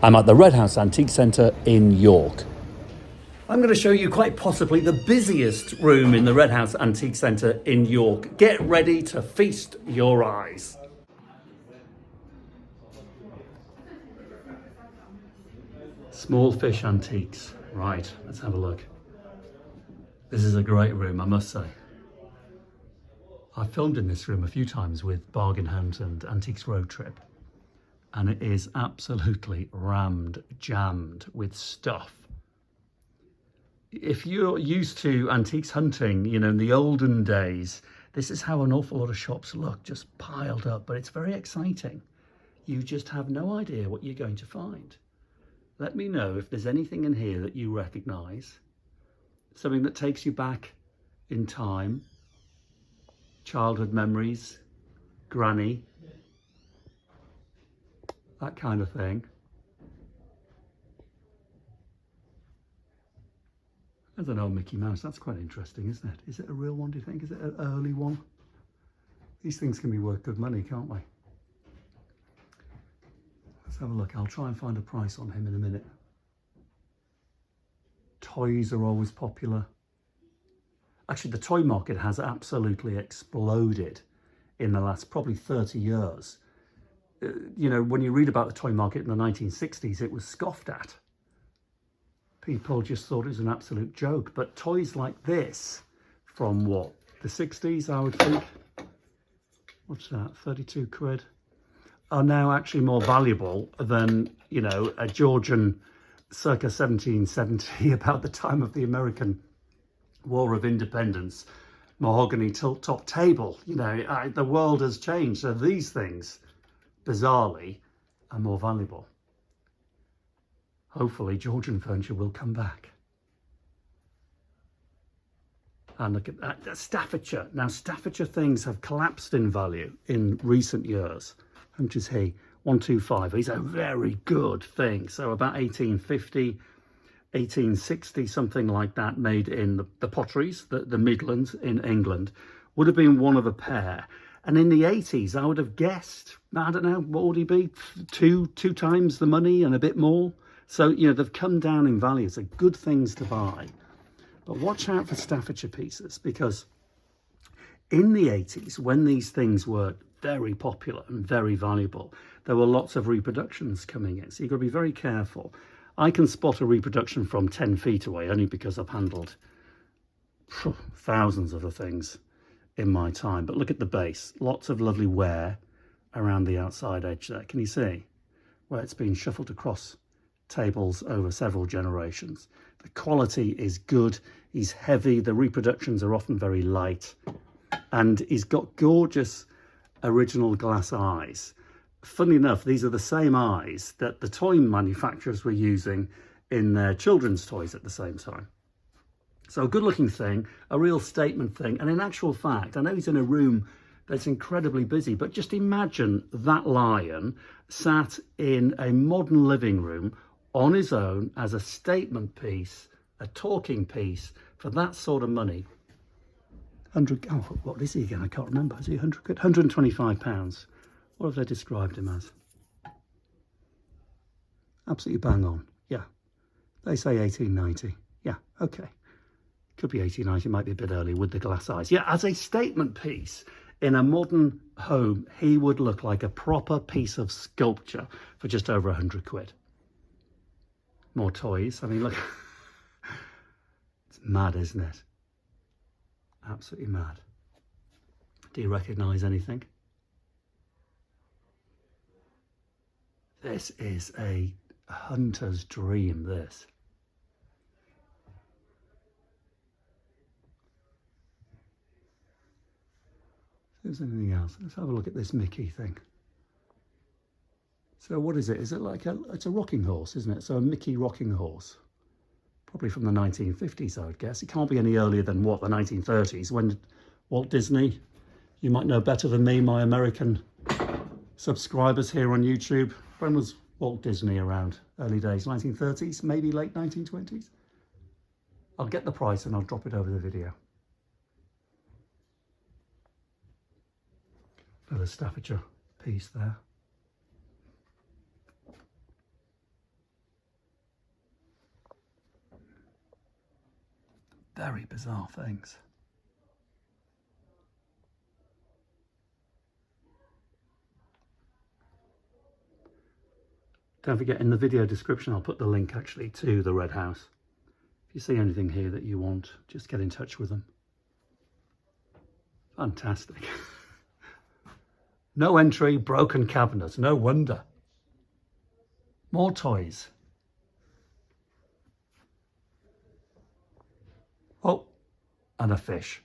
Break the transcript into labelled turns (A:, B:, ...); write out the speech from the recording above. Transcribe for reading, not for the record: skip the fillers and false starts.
A: I'm at the Red House Antique Centre in York. I'm going to show you quite possibly the busiest room in the Red House Antique Centre in York. Get ready to feast your eyes. Small fish antiques. Right, let's have a look. This is a great room, I must say. I've filmed in this room a few times with Bargain Hunt and Antiques Road Trip, and it is absolutely rammed, jammed with stuff. If you're used to antiques hunting, you know, in the olden days, this is how an awful lot of shops look, just piled up, but it's very exciting. You just have no idea what you're going to find. Let me know if there's anything in here that you recognize, something that takes you back in time, childhood memories, granny, that kind of thing. There's an old Mickey Mouse. That's quite interesting, isn't it? Is it a real one, do you think? Is it an early one? These things can be worth good money, can't they? Let's have a look. I'll try and find a price on him in a minute. Toys are always popular. Actually, the toy market has absolutely exploded in the last probably 30 years. You know, when you read about the toy market in the 1960s, it was scoffed at. People just thought it was an absolute joke. But toys like this, from what, the 60s, I would think, what's that, 32 quid, are now actually more valuable than, you know, a Georgian circa 1770, about the time of the American War of Independence, mahogany tilt-top table. You know, the world has changed. So these things, bizarrely, are more valuable. Hopefully Georgian furniture will come back. And look at that, that's Staffordshire. Now Staffordshire things have collapsed in value in recent years. How much is he? 125. He's a very good thing. So about 1850, 1860, something like that, made in the potteries, the Midlands in England. Would have been one of a pair. And in the 80s, I would have guessed, I don't know, what would he be? Two times the money and a bit more. So, you know, they've come down in value. They're good things to buy. But watch out for Staffordshire pieces, because in the 80s, when these things were very popular and very valuable, there were lots of reproductions coming in. So you've got to be very careful. I can spot a reproduction from 10 feet away, only because I've handled thousands of the things in my time. But look at the base. Lots of lovely wear around the outside edge there. Can you see where it's been shuffled across tables over several generations? The quality is good. He's heavy. The reproductions are often very light. And he's got gorgeous original glass eyes. Funnily enough, these are the same eyes that the toy manufacturers were using in their children's toys at the same time. So a good looking thing, a real statement thing. And in actual fact, I know he's in a room that's incredibly busy, but just imagine that lion sat in a modern living room on his own as a statement piece, a talking piece for that sort of money. 100, oh, what is he again? I can't remember. Is he 100 quid? £125. What have they described him as? Absolutely bang on. Yeah. They say 1890. Yeah, okay. Could be 1890, might be a bit early with the glass eyes. Yeah, as a statement piece in a modern home, he would look like a proper piece of sculpture for just over 100 quid. More toys. I mean, look. It's mad, isn't it? Absolutely mad. Do you recognise anything? This is a hunter's dream, this. If there's anything else, let's have a look at this Mickey thing. So what is it? Is it like it's a rocking horse, isn't it? So a Mickey rocking horse. Probably from the 1950s, I would guess. It can't be any earlier than, what, the 1930s, when Walt Disney, you might know better than me, my American subscribers here on YouTube. When was Walt Disney around? Early days, 1930s, maybe late 1920s? I'll get the price and I'll drop it over the video. Another Staffordshire piece there. very bizarre things. Don't forget, in the video description, I'll put the link actually to the Red House. If you see anything here that you want, just get in touch with them. Fantastic. No entry, broken cabinets, no wonder. More toys. Oh, and a fish.